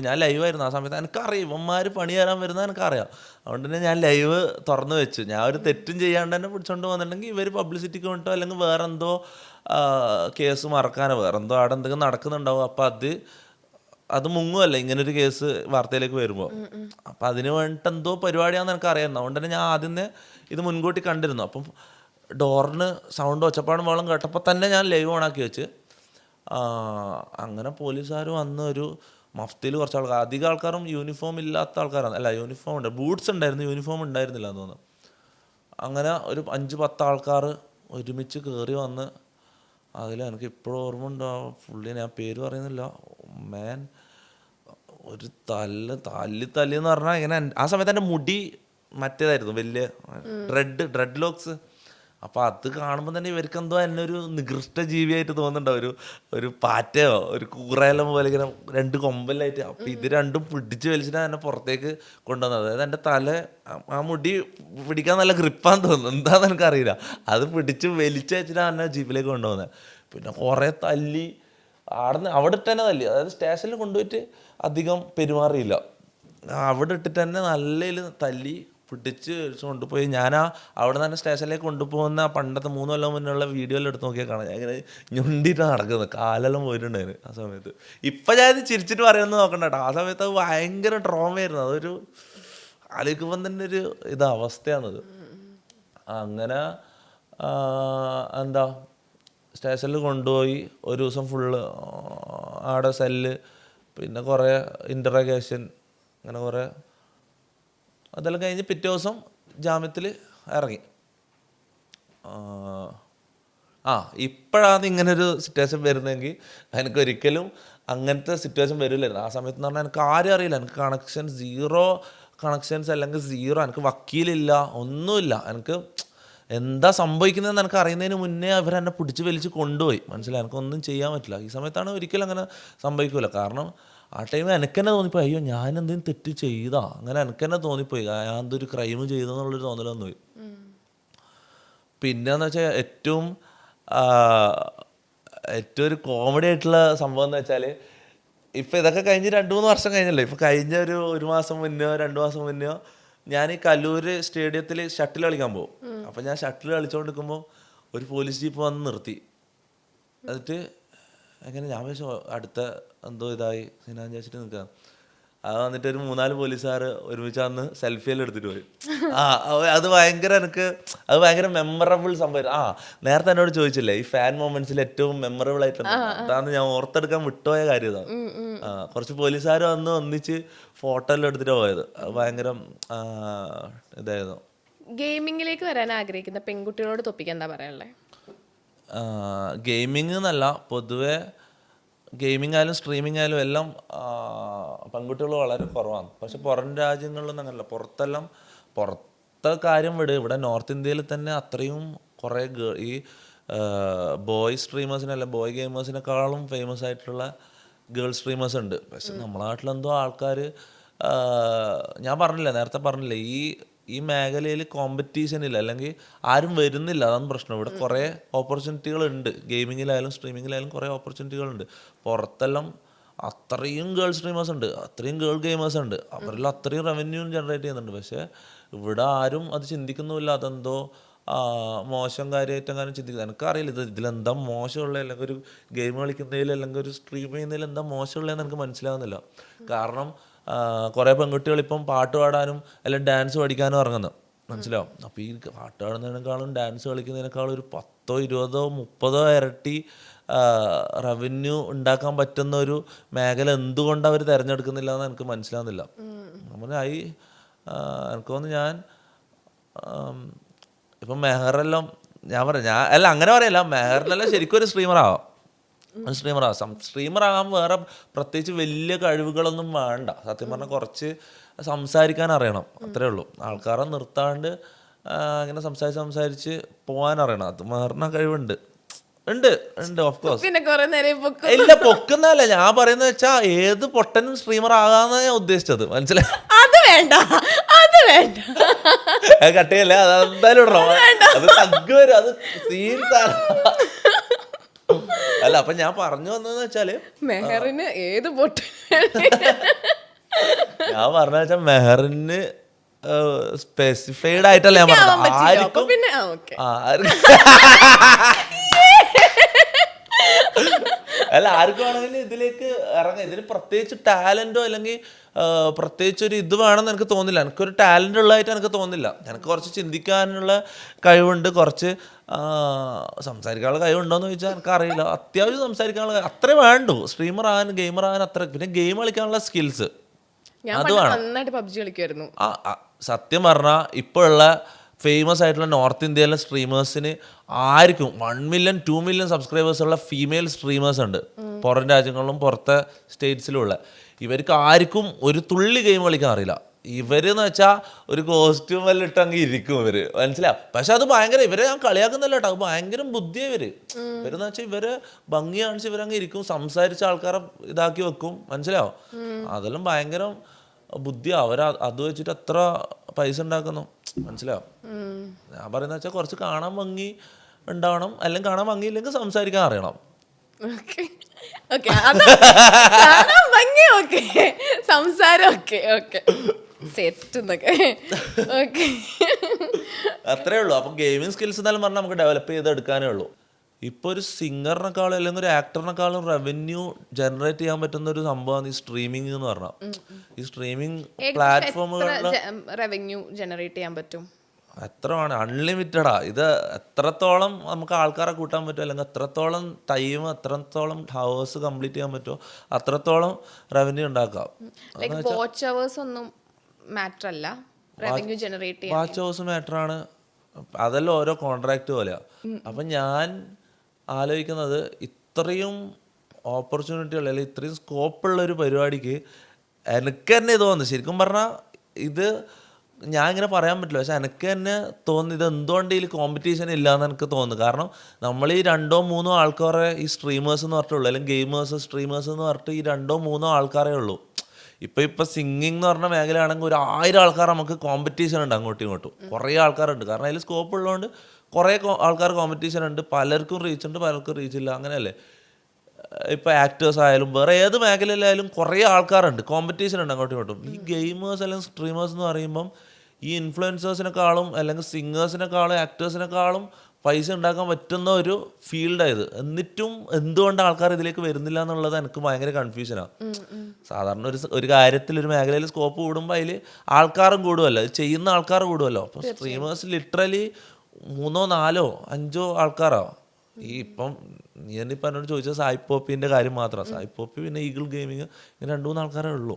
ഞാൻ ലൈവായിരുന്നു ആ സമയത്ത്. എനിക്കറിയാം ഇവന്മാർ പണി തരാൻ വരുന്നത് എനിക്കറിയാം. അതുകൊണ്ട് തന്നെ ഞാൻ ലൈവ് തുറന്നു വെച്ചു. ഞാൻ ഒരു തെറ്റും ചെയ്യാണ്ട് തന്നെ പിടിച്ചോണ്ട് വന്നിട്ടുണ്ടെങ്കിൽ ഇവർ പബ്ലിസിറ്റിക്ക് വേണ്ടിട്ടോ അല്ലെങ്കിൽ വേറെന്തോ കേസ് മറക്കാനോ വേറെന്തോ അവിടെ എന്തെങ്കിലും നടക്കുന്നുണ്ടാവും. അപ്പം അത് മുങ്ങുമല്ല ഇങ്ങനൊരു കേസ് വാർത്തയിലേക്ക് വരുമ്പോൾ. അപ്പം അതിന് വേണ്ടിയിട്ട് എന്തോ പരിപാടിയാണെന്ന് എനിക്ക് അറിയാമായിരുന്നു. അതുകൊണ്ട് തന്നെ ഞാൻ ആദ്യം ഇത് മുൻകൂട്ടി കണ്ടിരുന്നു. അപ്പം ഡോറിന് സൗണ്ട് ഒച്ചപ്പാടും വെള്ളം കേട്ടപ്പോൾ തന്നെ ഞാൻ ലൈവ് ഓണാക്കി വെച്ച്. അങ്ങനെ പോലീസുകാർ വന്ന് ഒരു മഫ്തിയിൽ കുറച്ച് ആൾക്കാർ, അധികം ആൾക്കാരും യൂണിഫോം ഇല്ലാത്ത ആൾക്കാരാണ്. അല്ല, യൂണിഫോം ഉണ്ട്, ബൂട്ട്സ് ഉണ്ടായിരുന്നു, യൂണിഫോം ഉണ്ടായിരുന്നില്ല എന്ന് തോന്നുന്നു. അങ്ങനെ ഒരു 5-10 ആൾക്കാർ ഒരുമിച്ച് കയറി വന്ന് അതിൽ എനിക്ക് ഇപ്പോഴും ഓർമ്മ ഉണ്ടോ പുള്ളി, ഞാൻ പേര് പറയുന്നില്ല, മാൻ ഒരു തല്ലി എന്ന് പറഞ്ഞാൽ ഇങ്ങനെ. ആ സമയത്ത് എൻ്റെ മുടി മറ്റേതായിരുന്നു, വലിയ ഡ്രെഡ് ലോക്സ്. അപ്പോൾ അത് കാണുമ്പോൾ തന്നെ ഇവർക്ക് എന്തോ എന്നെ ഒരു നികൃഷ്ട ജീവിയായിട്ട് തോന്നുന്നുണ്ടാവും. ഒരു പാറ്റയോ ഒരു കൂറയെല്ലാം പോലെ ഇങ്ങനെ 2 കൊമ്പലായിട്ട്. അപ്പോൾ ഇത് രണ്ടും പിടിച്ച് വലിച്ചിട്ടാണ് എന്നെ പുറത്തേക്ക് കൊണ്ടുവന്നത്. അതായത് എൻ്റെ തല ആ മുടി പിടിക്കാൻ നല്ല ഗ്രിപ്പാന്ന് തോന്നുന്നു, എന്താണെന്ന് എനിക്കറിയില്ല. അത് പിടിച്ച് വലിച്ച് വെച്ചിട്ടാണ് എന്നെ ജീപ്പിലേക്ക് കൊണ്ടുപോകുന്നത്. പിന്നെ കുറേ തല്ലി അവിടെ ഇട്ട് തന്നെ തല്ലി. അതായത് സ്റ്റേഷനിൽ കൊണ്ടുപോയിട്ട് അധികം പെരുമാറിയില്ല, അവിടെ ഇട്ടിട്ട് തന്നെ നല്ല തല്ലി പിടിച്ച് കൊണ്ടുപോയി. അവിടെ തന്നെ സ്റ്റേഷനിലേക്ക് കൊണ്ടുപോകുന്ന പണ്ടത്തെ 3 കൊല്ലം മുന്നുള്ള വീഡിയോയിൽ എടുത്ത് നോക്കിയാൽ കാണാം. ഞാൻ ഇങ്ങനെ ഞൊണ്ടിയിട്ടാണ് നടക്കുന്നത്, കാലെല്ലാം പോയിട്ടുണ്ടായിരുന്നു ആ സമയത്ത്. ഇപ്പം ഞാൻ ചിരിച്ചിട്ട് പറയുന്നത് നോക്കണ്ട കേട്ടോ, ആ സമയത്ത് അത് ഭയങ്കര ട്രോമയായിരുന്നു. അതൊരു ആലോചിക്കുമ്പം തന്നെ ഒരു അവസ്ഥയാണത്. അങ്ങനെ എന്താ സ്റ്റേഷനിൽ കൊണ്ടുപോയി ഒരു ദിവസം ഫുള്ള് ആടെ സെല്ല്, പിന്നെ കുറേ ഇൻ്ററഗേഷൻ, അങ്ങനെ കുറേ അതെല്ലാം കഴിഞ്ഞ് പിറ്റേ ദിവസം ജാമ്യത്തിൽ ഇറങ്ങി. ഇപ്പോഴാണ് ഇങ്ങനൊരു സിറ്റുവേഷൻ വരുന്നതെങ്കിൽ എനിക്കൊരിക്കലും അങ്ങനത്തെ സിറ്റുവേഷൻ വരില്ലായിരുന്നു. ആ സമയത്ത് എന്ന് പറഞ്ഞാൽ എനിക്ക് ആരും അറിയില്ല, എനിക്ക് സീറോ കണക്ഷൻസ് അല്ലെങ്കിൽ സീറോ, എനിക്ക് വക്കീലില്ല, ഒന്നുമില്ല. എനിക്ക് എന്താ സംഭവിക്കുന്നതെന്ന് എനിക്ക് അറിയുന്നതിന് മുന്നേ അവരെന്നെ പിടിച്ച് വലിച്ച് കൊണ്ടുപോയി. മനസ്സിലായി, എനിക്കൊന്നും ചെയ്യാൻ പറ്റില്ല. ഈ സമയത്താണ് ഒരിക്കലും അങ്ങനെ സംഭവിക്കില്ല. കാരണം ആ ടൈമിൽ എനിക്ക് തന്നെ തോന്നിപ്പോയി, അയ്യോ ഞാൻ എന്തെങ്കിലും തെറ്റ് ചെയ്താ, അങ്ങനെ എനിക്ക് തന്നെ തോന്നിപ്പോയി, ഞാൻ എന്തൊരു ക്രൈം ചെയ്തെന്നുള്ളൊരു തോന്നലൊന്നും പോയി. പിന്നെന്ന് വെച്ചാൽ ഏറ്റവും ഒരു കോമഡി ആയിട്ടുള്ള സംഭവം എന്ന് വെച്ചാൽ, ഇപ്പം ഇതൊക്കെ കഴിഞ്ഞ് 2-3 വർഷം കഴിഞ്ഞല്ലോ. ഇപ്പം കഴിഞ്ഞ ഒരു മാസം മുന്നോ 2 മാസം മുന്നോ ഞാൻ ഈ കല്ലൂർ സ്റ്റേഡിയത്തിൽ ഷട്ടിൽ കളിക്കാൻ പോകും. അപ്പം ഞാൻ ഷട്ടിൽ കളിച്ചുകൊണ്ടിരിക്കുമ്പോൾ ഒരു പോലീസ് ജീപ്പ് വന്ന് നിർത്തി. എന്നിട്ട് അങ്ങനെ ഞാൻ വെച്ചു അടുത്ത എന്തോ ഇതായി സിനാൻ ചോദിച്ചിട്ട് നിൽക്കുക. അത് വന്നിട്ട് ഒരു 3-4 പോലീസുകാർ ഒരുമിച്ച് വന്ന് സെൽഫിയെല്ലാം എടുത്തിട്ട് പോയി. അത് ഭയങ്കര മെമ്മറബിൾ സംഭവം. നേരത്തെ എന്നോട് ചോദിച്ചില്ലേ ഈ ഫാൻ മൊമെന്റ്സിൽ ഏറ്റവും മെമ്മറബിൾ ആയിട്ട് അതാണ് ഞാൻ ഓർത്തെടുക്കാൻ വിട്ടുപോയ കാര്യം ഇതാണ്. കുറച്ച് പോലീസുകാർ വന്ന് ഒന്നിച്ച് ഫോട്ടോ എല്ലാം എടുത്തിട്ട് പോയത്. അത് ഭയങ്കര ഇതായിരുന്നു. ഗെയിമിങ്ങിലേക്ക് വരാൻ ആഗ്രഹിക്കുന്ന പെൺകുട്ടികളോട് തൊപ്പിക്ക് എന്താ പറയാനുള്ളത്? ഗെയിമിംഗ് എന്നല്ല, പൊതുവെ ഗെയിമിംഗ് ആയാലും സ്ട്രീമിംഗ് ആയാലും എല്ലാം പെൺകുട്ടികൾ വളരെ കുറവാണ്. പക്ഷെ പുറം രാജ്യങ്ങളിലൊന്നും അങ്ങനല്ല. പുറത്തെ കാര്യം വിട്, ഇവിടെ നോർത്ത് ഇന്ത്യയിൽ തന്നെ അത്രയും കുറേ ഈ ബോയ് സ്ട്രീമേഴ്സിനല്ല, ബോയ് ഗെയിമേഴ്സിനെക്കാളും ഫേമസ് ആയിട്ടുള്ള ഗേൾ സ്ട്രീമേഴ്സ് ഉണ്ട്. പക്ഷെ നമ്മുടെ നാട്ടിലെന്തോ ആൾക്കാർ, ഞാൻ നേരത്തെ പറഞ്ഞില്ലേ, ഈ മേഖലയിൽ കോമ്പറ്റീഷൻ ഇല്ല, അല്ലെങ്കിൽ ആരും വരുന്നില്ല, അതാണ് പ്രശ്നം. ഇവിടെ കുറേ ഓപ്പർച്യൂണിറ്റികളുണ്ട്, ഗെയിമിങ്ങിലായാലും സ്ട്രീമിങ്ങിലായാലും കുറേ ഓപ്പർച്യൂണിറ്റികളുണ്ട്. പുറത്തെല്ലാം അത്രയും ഗേൾ സ്ട്രീമേഴ്സ് ഉണ്ട്, അത്രയും ഗേൾ ഗെയിമേഴ്സ് ഉണ്ട്, അവരെല്ലാം അത്രയും റവന്യൂ ജനറേറ്റ് ചെയ്യുന്നുണ്ട്. പക്ഷേ ഇവിടെ ആരും അത് ചിന്തിക്കുന്നുമില്ല. അതെന്തോ മോശം കാര്യമായിട്ടെങ്ങാനും ചിന്തിക്കുന്നത് എനിക്കറിയില്ല. ഇതിലെന്താ മോശമുള്ളത്, അല്ലെങ്കിൽ ഒരു ഗെയിം കളിക്കുന്നതിൽ അല്ലെങ്കിൽ ഒരു സ്ട്രീം ചെയ്യുന്നതിൽ എന്താ മോശമുള്ളതെന്ന് എനിക്ക് മനസ്സിലാവുന്നില്ല. കാരണം കുറേ പെൺകുട്ടികൾ ഇപ്പം പാട്ട് പാടാനും അല്ലെങ്കിൽ ഡാൻസ് പഠിക്കാനും ഇറങ്ങുന്നു, മനസ്സിലാവും. അപ്പോൾ ഈ പാട്ട് പാടുന്നതിനേക്കാളും ഡാൻസ് കളിക്കുന്നതിനേക്കാളും ഒരു 10, 20, 30 ഇരട്ടി റവന്യൂ ഉണ്ടാക്കാൻ പറ്റുന്ന ഒരു മേഖല എന്തുകൊണ്ട് അവർ തിരഞ്ഞെടുക്കുന്നില്ല എന്ന് എനിക്ക് മനസ്സിലാവുന്നില്ല. എനിക്ക് തോന്നുന്നു ഞാൻ ഇപ്പം മെഹറെല്ലാം അങ്ങനെ പറയല്ല, മെഹറിനെല്ലാം ശരിക്കും ഒരു സ്ട്രീമറാവാം. സ്ട്രീമറാകാൻ വേറെ പ്രത്യേകിച്ച് വലിയ കഴിവുകളൊന്നും വേണ്ട. സത്യം പറഞ്ഞാൽ കുറച്ച് സംസാരിക്കാൻ അറിയണം, അത്രേ ഉള്ളൂ. ആൾക്കാരെ നിർത്താണ്ട് ഇങ്ങനെ സംസാരിച്ച് പോകാൻ അറിയണം. അത് മെഹറിന് കഴിവുണ്ട്, ഓഫ് കോഴ്സ്. ഇല്ല, പൊക്കുന്നല്ല ഞാൻ പറയുന്നത് വെച്ചാൽ ഏത് പൊട്ടനും സ്ട്രീമർ ആകാന്നാ ഞാൻ ഉദ്ദേശിച്ചത്, മനസ്സിലായി? അത് വേണ്ട കട്ടിയല്ല, അതെന്തായാലും ഇടണം, അത് തഗ് വരും, അത് സീൻസാണ്. അല്ല, അപ്പൊ ഞാൻ പറഞ്ഞു വന്നതെന്ന് വെച്ചാല് മെഹറിന് ഏത് പൊട്ടൻ ഞാൻ പറഞ്ഞ വെച്ചാൽ മെഹറിന് സ്പെസിഫൈഡ് ആയിട്ടല്ല ഞാൻ ആവാൻ പറഞ്ഞത്. പറ്റില്ല. അപ്പൊ ആർക്കും പിന്നെ ഓക്കെ. അല്ല ആർക്കും ആണെങ്കിലും ഇതിലേക്ക് ഇറങ്ങാം. ഇതിന് പ്രത്യേകിച്ച് ടാലന്റോ അല്ലെങ്കിൽ പ്രത്യേകിച്ച് ഒരു ഇത് വേണമെന്ന് എനിക്ക് തോന്നില്ല. എനിക്കൊരു ടാലന്റ് ഉള്ളതായിട്ട് എനിക്ക് തോന്നില്ല. എനിക്ക് കുറച്ച് ചിന്തിക്കാനുള്ള കഴിവുണ്ട്, കുറച്ച് സംസാരിക്കാനുള്ള കഴിവുണ്ടോയെന്ന് ചോദിച്ചാൽ എനിക്കറിയില്ല. അത്യാവശ്യം സംസാരിക്കാനുള്ള അത്രേ വേണ്ടു. സ്ട്രീമർ ആകാൻ ഗെയിമർ ആകാൻ അത്ര. പിന്നെ ഗെയിം കളിക്കാനുള്ള സ്കിൽസ് ഞാൻ അത് പണ്ട് വേണം. നന്നായിട്ട് പബ്ജി കളിക്കുമായിരുന്നു. സത്യം പറഞ്ഞാൽ ഇപ്പോഴുള്ള ഫേമസ് ആയിട്ടുള്ള നോർത്ത് ഇന്ത്യയിലെ സ്ട്രീമേഴ്സിന് ആർക്കും 1 മില്യൺ 2 മില്യൺ സബ്സ്ക്രൈബേഴ്സ് ഉള്ള ഫീമെയിൽ സ്ട്രീമേഴ്സ് ഉണ്ട് പുറം രാജ്യങ്ങളിലും പുറത്തെ സ്റ്റേറ്റ്സിലുള്ള. ഇവർക്ക് ആർക്കും ഒരു തുള്ളി ഗെയിം കളിക്കാൻ അറിയില്ല. ഇവരെന്ന് വെച്ചാൽ ഒരു കോസ്റ്റ്യൂം എല്ലാം ഇട്ട് അങ്ങ് ഇരിക്കും ഇവര്, മനസ്സിലാവും. പക്ഷെ അത് ഭയങ്കര, ഇവരെ ഞാൻ കളിയാക്കുന്നില്ല കേട്ടോ, അത് ഭയങ്കര ബുദ്ധിയാണ് ഇവരെന്ന് വെച്ചാൽ ഇവര് ഭംഗി കാണിച്ച് ഇവരങ്ങ് ഇരിക്കും, സംസാരിച്ച ആൾക്കാരെ ഇതാക്കി വെക്കും, മനസ്സിലാവും. അതെല്ലാം ഭയങ്കര ബുദ്ധിയാണ്. അത് വെച്ചിട്ട് എത്ര പൈസ ഉണ്ടാക്കുന്നു, മനസ്സിലാവും. ഞാൻ പറയുന്ന വെച്ചാൽ കുറച്ച് കാണാൻ ഭംഗി ഉണ്ടാവണം, അല്ലെങ്കിൽ കാണാൻ ഭംഗി ഇല്ലെങ്കിൽ സംസാരിക്കാൻ അറിയണം. സംസാരം അത്രേ ഉള്ളൂ. അപ്പം ഗെയിമിംഗ് സ്കിൽസ് എന്നാലും പറഞ്ഞാൽ നമുക്ക് ഡെവലപ്പ് ചെയ്തെടുക്കാനേ ഉള്ളൂ. ഇപ്പോൾ ഒരു സിംഗറിനെക്കാളും അല്ലെങ്കിൽ ഒരു ആക്ടറിനെക്കാളും റവന്യൂ ജനറേറ്റ് ചെയ്യാൻ പറ്റുന്ന ഒരു സംഭവമാണ് ഈ സ്ട്രീമിംഗ് എന്ന് പറഞ്ഞാൽ. ഈ സ്ട്രീമിംഗ് പ്ലാറ്റ്ഫോമുകളിൽ റവന്യൂ ജനറേറ്റ് ചെയ്യാൻ പറ്റും. എത്ര വേണം, അൺലിമിറ്റഡാ. ഇത് എത്രത്തോളം നമുക്ക് ആൾക്കാരെ കൂട്ടാൻ പറ്റുമോ, അല്ലെങ്കിൽ എത്രത്തോളം ടൈം, എത്രത്തോളം ഹവേഴ്സ് കംപ്ലീറ്റ് ചെയ്യാൻ പറ്റുമോ അത്രത്തോളം റവന്യൂ ഉണ്ടാക്കാം. വാച്ച് അവേഴ്സ് ഒന്നും മാറ്റർ അല്ല, റവന്യൂ ജനറേറ്റ് ചെയ്യാൻ. വാച്ച് ഹവേഴ്സ് മാറ്ററാണ്. അതെല്ലാം ഓരോ കോൺട്രാക്ട് പോലെയാ. അപ്പം ഞാൻ ആലോചിക്കുന്നത് ഇത്രയും ഓപ്പർച്യൂണിറ്റികൾ അല്ലെങ്കിൽ ഇത്രയും സ്കോപ്പുള്ള ഒരു പരിപാടിക്ക് എനിക്ക് തന്നെ തോന്നുന്നു, ശരിക്കും പറഞ്ഞാൽ ഇത് ഞാൻ ഇങ്ങനെ പറയാൻ പറ്റില്ല, പക്ഷെ എനിക്ക് തന്നെ തോന്നുന്നു ഇത് എന്തുകൊണ്ട് ഇതിൽ കോമ്പറ്റീഷൻ ഇല്ലയെന്ന് എനിക്ക് തോന്നുന്നു. കാരണം നമ്മൾ ഈ 2-3 ആൾക്കാരെ ഈ സ്ട്രീമേഴ്സ് എന്ന് പറഞ്ഞിട്ടുള്ളൂ, അല്ലെങ്കിൽ ഗെയിമേഴ്സ് സ്ട്രീമേഴ്സ് എന്ന് പറഞ്ഞിട്ട് ഈ 2-3 ആൾക്കാരേ ഉള്ളൂ. ഇപ്പം സിംഗിങ് എന്ന് പറഞ്ഞ മേഖലയാണെങ്കിൽ ഒരു 1000 ആൾക്കാർ നമുക്ക് കോമ്പറ്റീഷൻ ഉണ്ട് അങ്ങോട്ടും ഇങ്ങോട്ടും, കുറേ ആൾക്കാരുണ്ട്. കാരണം അതിൽ സ്കോപ്പ് ഉള്ളതുകൊണ്ട് കുറേ ആൾക്കാർ കോമ്പറ്റീഷൻ ഉണ്ട്. പലർക്കും റീച്ച് ഉണ്ട്, പലർക്കും റീച്ച് ഇല്ല, അങ്ങനെയല്ലേ. ഇപ്പോൾ ആക്ടേഴ്സ് ആയാലും വേറെ ഏത് മേഖലയിലായാലും കുറേ ആൾക്കാരുണ്ട്, കോമ്പറ്റീഷൻ ഉണ്ട് അങ്ങോട്ടും ഇങ്ങോട്ടും. ഈ ഗെയിമേഴ്സ് അല്ലെങ്കിൽ സ്ട്രീമേഴ്സ് എന്ന് പറയുമ്പം ഈ ഇൻഫ്ലുവൻസേഴ്സിനെക്കാളും അല്ലെങ്കിൽ സിംഗേഴ്സിനെക്കാളും ആക്ടേഴ്സിനെക്കാളും പൈസ ഉണ്ടാക്കാൻ പറ്റുന്ന ഒരു ഫീൽഡായത്. എന്നിട്ടും എന്തുകൊണ്ട് ആൾക്കാർ ഇതിലേക്ക് വരുന്നില്ല എന്നുള്ളത് എനിക്ക് ഭയങ്കര കൺഫ്യൂഷനാണ്. സാധാരണ ഒരു കാര്യത്തിൽ ഒരു മേഖലയിൽ സ്കോപ്പ് കൂടുമ്പോൾ അതിൽ ആൾക്കാരും കൂടുമല്ലോ, അത് ചെയ്യുന്ന ആൾക്കാർ കൂടുമല്ലോ. അപ്പോൾ സ്ട്രീമേഴ്സ് ലിറ്ററലി 3, 4, 5 ആൾക്കാരോ. ഈ ഇപ്പം ഞാനിപ്പോൾ എന്നോട് ചോദിച്ചാൽ സായി പോപ്പിൻ്റെ കാര്യം മാത്രമാണ്. സായി പോപ്പി പിന്നെ ഈഗിൾ ഗെയിമിങ്, ഇങ്ങനെ 2-3 ആൾക്കാരേ ഉള്ളൂ.